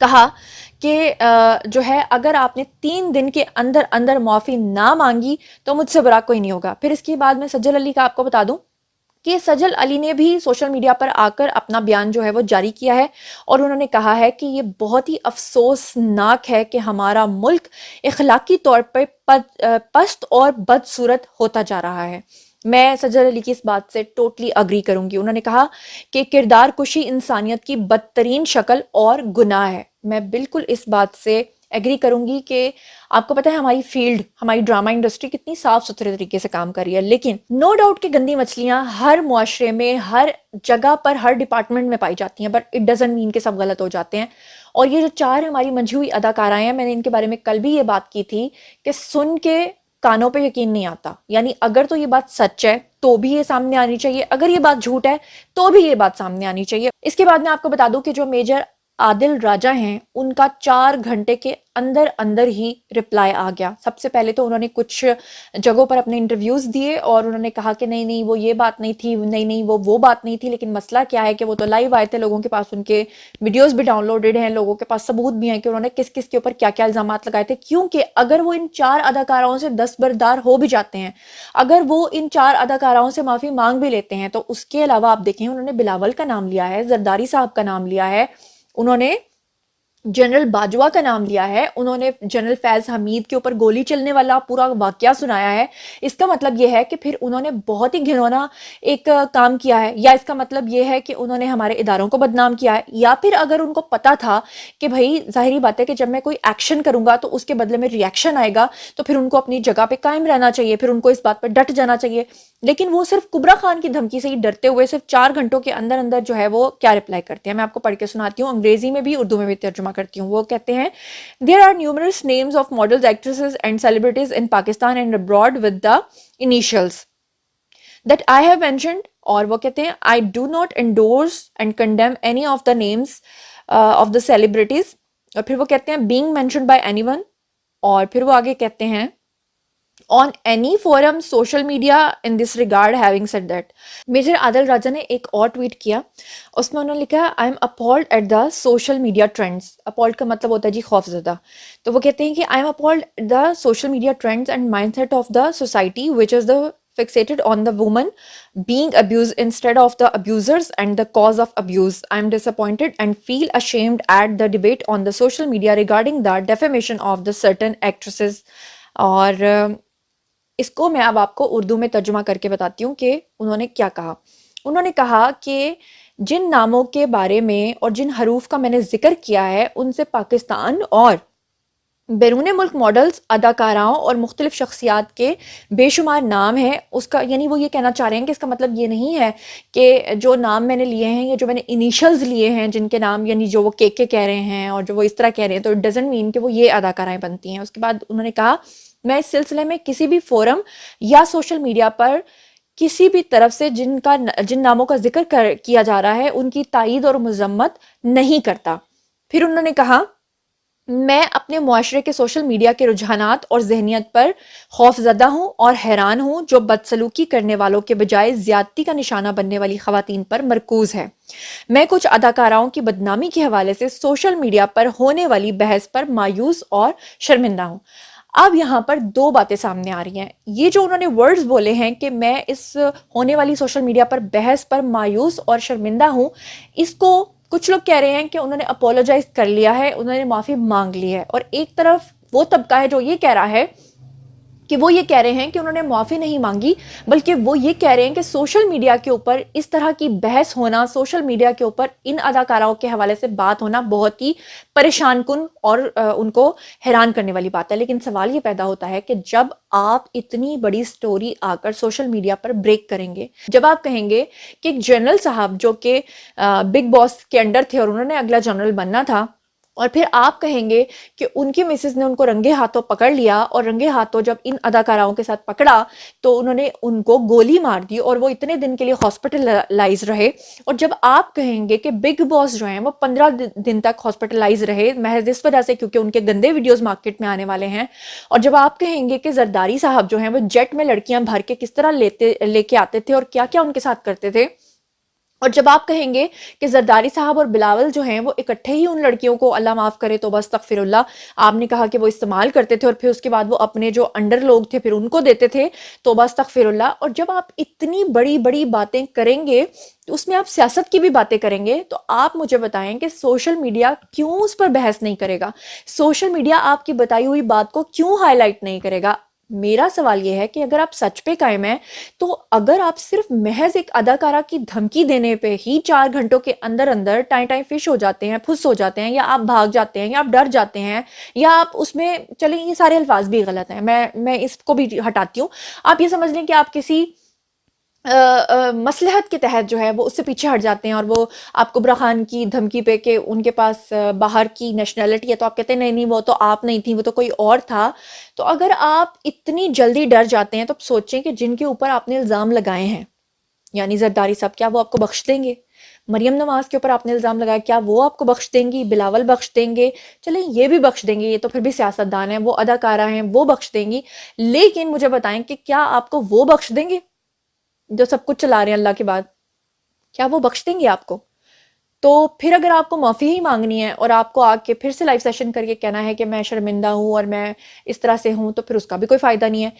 کہا کہ جو ہے اگر آپ نے 3 دن کے اندر اندر معافی نہ مانگی تو مجھ سے برا کوئی نہیں ہوگا۔ پھر اس کے بعد میں سجل علی کا آپ کو بتا دوں کہ سجل علی نے بھی سوشل میڈیا پر آ کر اپنا بیان جو ہے وہ جاری کیا ہے، اور انہوں نے کہا ہے کہ یہ بہت ہی افسوسناک ہے کہ ہمارا ملک اخلاقی طور پر پست اور بدصورت ہوتا جا رہا ہے۔ میں سجل علی کی اس بات سے ٹوٹلی اگری کروں گی۔ انہوں نے کہا کہ کردار کشی انسانیت کی بدترین شکل اور گناہ ہے۔ میں بالکل اس بات سے ایگری کروں گی کہ آپ کو پتہ ہے ہماری فیلڈ، ہماری ڈرامہ انڈسٹری کتنی صاف ستھرے طریقے سے کام کر رہی ہے، لیکن نو ڈاؤٹ کہ گندی مچھلیاں ہر معاشرے میں، ہر جگہ پر، ہر ڈپارٹمنٹ میں پائی جاتی ہیں، بٹ اٹ ڈزنٹ مین کہ سب غلط ہو جاتے ہیں۔ اور یہ جو 4 ہماری منجھی ہوئی اداکارائیں ہیں، میں نے ان کے بارے میں کل بھی یہ بات کی تھی کہ سن کے کانوں پہ یقین نہیں آتا، یعنی اگر تو یہ بات سچ ہے تو بھی یہ سامنے آنی چاہیے، اگر یہ بات جھوٹ ہے تو بھی یہ بات سامنے آنی چاہیے۔ اس کے بعد میں آپ کو بتا دوں کہ جو میجر عادل راجہ ہیں، ان کا 4 گھنٹے کے اندر اندر ہی رپلائی آ گیا۔ سب سے پہلے تو انہوں نے کچھ جگہوں پر اپنے انٹرویوز دیے اور انہوں نے کہا کہ نہیں وہ یہ بات نہیں تھی، نہیں وہ بات نہیں تھی، لیکن مسئلہ کیا ہے کہ وہ تو لائیو آئے تھے، لوگوں کے پاس ان کے ویڈیوز بھی ڈاؤن لوڈڈ ہیں، لوگوں کے پاس ثبوت بھی ہیں کہ انہوں نے کس کس کے اوپر کیا کیا الزامات لگائے تھے، کیونکہ اگر وہ ان 4 اداکاراؤں سے دستبردار ہو بھی جاتے ہیں، اگر وہ ان 4 اداکاراؤں سے معافی مانگ بھی لیتے ہیں، تو اس کے علاوہ آپ دیکھیں انہوں نے بلاول کا نام لیا ہے، زرداری صاحب کا نام لیا ہے، انہوں نے جنرل باجوہ کا نام لیا ہے، انہوں نے جنرل فیض حمید کے اوپر گولی چلنے والا پورا واقعہ سنایا ہے۔ اس کا مطلب یہ ہے کہ پھر انہوں نے بہت ہی گھنونا ایک کام کیا ہے، یا اس کا مطلب یہ ہے کہ انہوں نے ہمارے اداروں کو بدنام کیا ہے، یا پھر اگر ان کو پتا تھا کہ بھائی ظاہری بات ہے کہ جب میں کوئی ایکشن کروں گا تو اس کے بدلے میں ری ایکشن آئے گا، تو پھر ان کو اپنی جگہ پہ قائم رہنا چاہیے، پھر ان کو اس بات پر ڈٹ جانا چاہیے، لیکن وہ صرف کبرا خان کی دھمکی سے ہی ڈرتے ہوئے صرف 4 گھنٹوں کے اندر اندر جو ہے وہ کیا رپلائی کرتے ہیں۔ میں آپ کو پڑھ کے سناتی ہوں، انگریزی میں بھی اردو میں بھی ترجمہ کرتی ہوں۔ وہ کہتے ہیں There are numerous names of models, actresses and celebrities in Pakistan and abroad with the initials that I have mentioned. اور وہ کہتے ہیں I do not endorse and condemn any of the names of the celebrities. اور پھر وہ کہتے ہیں being mentioned by anyone. اور پھر وہ آگے کہتے ہیں on any forum social media in this regard. Having said that, major Adil Raja نے ایک اور ٹویٹ کیا، اس میں انہوں نے لکھا I am appalled at the social media trends. appalled کا مطلب ہوتا ہے جی خوف زدہ، تو وہ کہتے ہیں کہ I am appalled at the social media trends and mindset of the society which is the fixated on the woman being abused instead of the abusers and the cause of abuse. I am disappointed and feel ashamed at the debate on the social media regarding the defamation of the certain actresses. اور اس کو میں اب آپ کو اردو میں ترجمہ کر کے بتاتی ہوں کہ انہوں نے کیا کہا۔ انہوں نے کہا کہ جن ناموں کے بارے میں اور جن حروف کا میں نے ذکر کیا ہے، ان سے پاکستان اور بیرون ملک ماڈلز، اداکاراؤں اور مختلف شخصیات کے بے شمار نام ہیں۔ اس کا یعنی وہ یہ کہنا چاہ رہے ہیں کہ اس کا مطلب یہ نہیں ہے کہ جو نام میں نے لیے ہیں یا جو میں نے انیشلز لیے ہیں جن کے نام، یعنی جو وہ کے کہہ رہے ہیں اور جو وہ اس طرح کہہ رہے ہیں، تو اٹ ڈزنٹ مین کہ وہ یہ اداکارائیں بنتی ہیں۔ اس کے بعد انہوں نے کہا میں اس سلسلے میں کسی بھی فورم یا سوشل میڈیا پر کسی بھی طرف سے جن ناموں کا ذکر کیا جا رہا ہے ان کی تائید اور مذمت نہیں کرتا۔ پھر انہوں نے کہا میں اپنے معاشرے کے سوشل میڈیا کے رجحانات اور ذہنیت پر خوف زدہ ہوں اور حیران ہوں جو بدسلوکی کرنے والوں کے بجائے زیادتی کا نشانہ بننے والی خواتین پر مرکوز ہے۔ میں کچھ اداکاراؤں کی بدنامی کے حوالے سے سوشل میڈیا پر ہونے والی بحث پر مایوس اور شرمندہ ہوں۔ اب یہاں پر 2 باتیں سامنے آ رہی ہیں۔ یہ جو انہوں نے ورڈز بولے ہیں کہ میں اس ہونے والی سوشل میڈیا پر بحث پر مایوس اور شرمندہ ہوں، اس کو کچھ لوگ کہہ رہے ہیں کہ انہوں نے اپولوجائز کر لیا ہے، انہوں نے معافی مانگ لی ہے، اور ایک طرف وہ طبقہ ہے جو یہ کہہ رہا ہے کہ وہ یہ کہہ رہے ہیں کہ انہوں نے معافی نہیں مانگی، بلکہ وہ یہ کہہ رہے ہیں کہ سوشل میڈیا کے اوپر اس طرح کی بحث ہونا، سوشل میڈیا کے اوپر ان اداکاراؤں کے حوالے سے بات ہونا بہت ہی پریشان کن اور ان کو حیران کرنے والی بات ہے۔ لیکن سوال یہ پیدا ہوتا ہے کہ جب آپ اتنی بڑی سٹوری آ کر سوشل میڈیا پر بریک کریں گے، جب آپ کہیں گے کہ ایک جنرل صاحب جو کہ بگ باس کے انڈر تھے اور انہوں نے اگلا جنرل بننا تھا، اور پھر آپ کہیں گے کہ ان کی مسز نے ان کو رنگے ہاتھوں پکڑ لیا، اور رنگے ہاتھوں جب ان اداکاراؤں کے ساتھ پکڑا تو انہوں نے ان کو گولی مار دی اور وہ اتنے دن کے لیے ہاسپٹلائز رہے، اور جب آپ کہیں گے کہ بگ باس جو ہیں وہ 15 دن تک ہاسپٹلائز رہے محض اس وجہ سے کیونکہ ان کے گندے ویڈیوز مارکیٹ میں آنے والے ہیں، اور جب آپ کہیں گے کہ زرداری صاحب جو ہیں وہ جیٹ میں لڑکیاں بھر کے کس طرح لے کے آتے تھے اور کیا کیا ان کے ساتھ کرتے تھے، اور جب آپ کہیں گے کہ زرداری صاحب اور بلاول جو ہیں وہ اکٹھے ہی ان لڑکیوں کو اللہ معاف کرے تو بس استغفر اللہ، آپ نے کہا کہ وہ استعمال کرتے تھے اور پھر اس کے بعد وہ اپنے جو انڈر لوگ تھے پھر ان کو دیتے تھے، تو بس استغفر اللہ، اور جب آپ اتنی بڑی بڑی باتیں کریں گے تو اس میں آپ سیاست کی بھی باتیں کریں گے، تو آپ مجھے بتائیں کہ سوشل میڈیا کیوں اس پر بحث نہیں کرے گا؟ سوشل میڈیا آپ کی بتائی ہوئی بات کو کیوں ہائی لائٹ نہیں کرے گا؟ میرا سوال یہ ہے کہ اگر آپ سچ پہ قائم ہیں تو اگر آپ صرف محض ایک اداکارہ کی دھمکی دینے پہ ہی 4 گھنٹوں کے اندر اندر ٹائیں ٹائیں فش ہو جاتے ہیں، پھس ہو جاتے ہیں، یا آپ بھاگ جاتے ہیں، یا آپ ڈر جاتے ہیں، یا آپ اس میں چلیں یہ سارے الفاظ بھی غلط ہیں، میں اس کو بھی ہٹاتی ہوں، آپ یہ سمجھ لیں کہ آپ کسی مصلحت کے تحت جو ہے وہ اس سے پیچھے ہٹ جاتے ہیں، اور وہ آپ کبرا خان کی دھمکی پہ کہ ان کے پاس باہر کی نیشنلٹی ہے تو آپ کہتے ہیں نہیں نہیں وہ تو آپ نہیں تھی، وہ تو کوئی اور تھا۔ تو اگر آپ اتنی جلدی ڈر جاتے ہیں تو سوچیں کہ جن کے اوپر آپ نے الزام لگائے ہیں، یعنی زرداری صاحب، کیا وہ آپ کو بخش دیں گے؟ مریم نواز کے اوپر آپ نے الزام لگایا، کیا وہ آپ کو بخش دیں گی؟ بلاول بخش دیں گے؟ چلیں یہ بھی بخش دیں گے، یہ تو پھر بھی سیاستدان ہیں، وہ اداکارہ ہیں، وہ بخش دیں گی، لیکن مجھے بتائیں کہ کیا آپ کو وہ بخش دیں گے جو سب کچھ چلا رہے ہیں اللہ کے بعد؟ کیا وہ بخش دیں گے آپ کو؟ تو پھر اگر آپ کو معافی ہی مانگنی ہے اور آپ کو آ کے پھر سے لائیو سیشن کر کے کہنا ہے کہ میں شرمندہ ہوں اور میں اس طرح سے ہوں، تو پھر اس کا بھی کوئی فائدہ نہیں ہے۔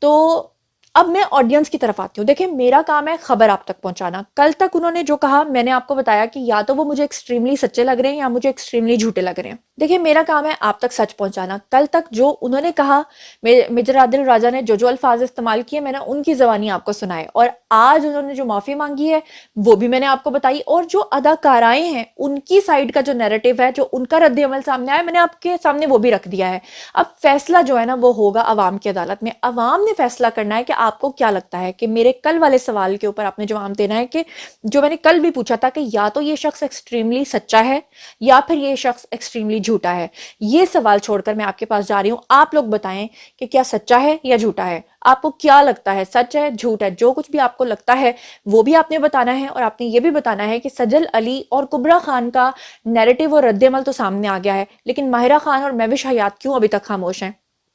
تو اب میں آڈینس کی طرف آتی ہوں، دیکھیں میرا کام ہے خبر آپ تک پہنچانا۔ کل تک انہوں نے جو کہا میں نے آپ کو بتایا کہ یا تو وہ مجھے ایکسٹریملی سچے لگ رہے ہیں یا مجھے ایکسٹریملی جھوٹے لگ رہے ہیں۔ دیکھیں میرا کام ہے آپ تک سچ پہنچانا۔ کل تک جو انہوں نے کہا، میجر عادل راجہ نے جو الفاظ استعمال کیے میں نے ان کی زبانی آپ کو سنائے، اور آج انہوں نے جو معافی مانگی ہے وہ بھی میں نے آپ کو بتائی، اور جو اداکارائیں ہیں ان کی سائیڈ کا جو نیریٹو ہے، جو ان کا رد عمل سامنے آیا، میں نے آپ کے سامنے وہ بھی رکھ دیا ہے۔ اب فیصلہ جو ہے نا وہ ہوگا عوام کی عدالت میں۔ عوام نے فیصلہ کرنا ہے کہ آپ کو کیا لگتا ہے کہ میرے کل والے سوال کے اوپر آپ نے جواب دینا ہے کہ جو میں نے کل بھی پوچھا تھا کہ یا تو یہ شخص ایکسٹریملی سچا ہے یا پھر یہ شخص ایکسٹریملی جھوٹا ہے۔ یہ سوال چھوڑ کر میں آپ کے پاس جا رہی ہوں، آپ لوگ بتائیں کہ کیا سچا ہے یا جھوٹا ہے؟ آپ کو کیا لگتا ہے، سچ ہے جھوٹ ہے؟ جو کچھ بھی آپ کو لگتا ہے وہ بھی آپ نے بتانا ہے، اور آپ نے یہ بھی بتانا ہے کہ سجل علی اور کبرا خان کا نیریٹو اور رد عمل تو سامنے آ گیا ہے، لیکن ماہرہ خان اور مہوش حیات کیوں ابھی تک خاموش ہیں؟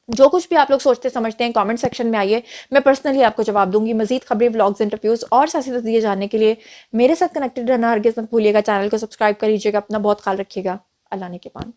جو کچھ بھی آپ لوگ سوچتے سمجھتے ہیں کامنٹ سیکشن میں آئیے، میں پرسنلی آپ کو جواب دوں گی۔ مزید خبریں، ولاگز، انٹرویوز اور سیاسی تجزیے جاننے کے لیے میرے ساتھ کنیکٹڈ رہنا ہرگز مت بھولیے گا۔ چینل کو سبسکرائب کر لیجیے گا، اپنا بہت خیال رکھیے گا۔ اللہ نے کے پان۔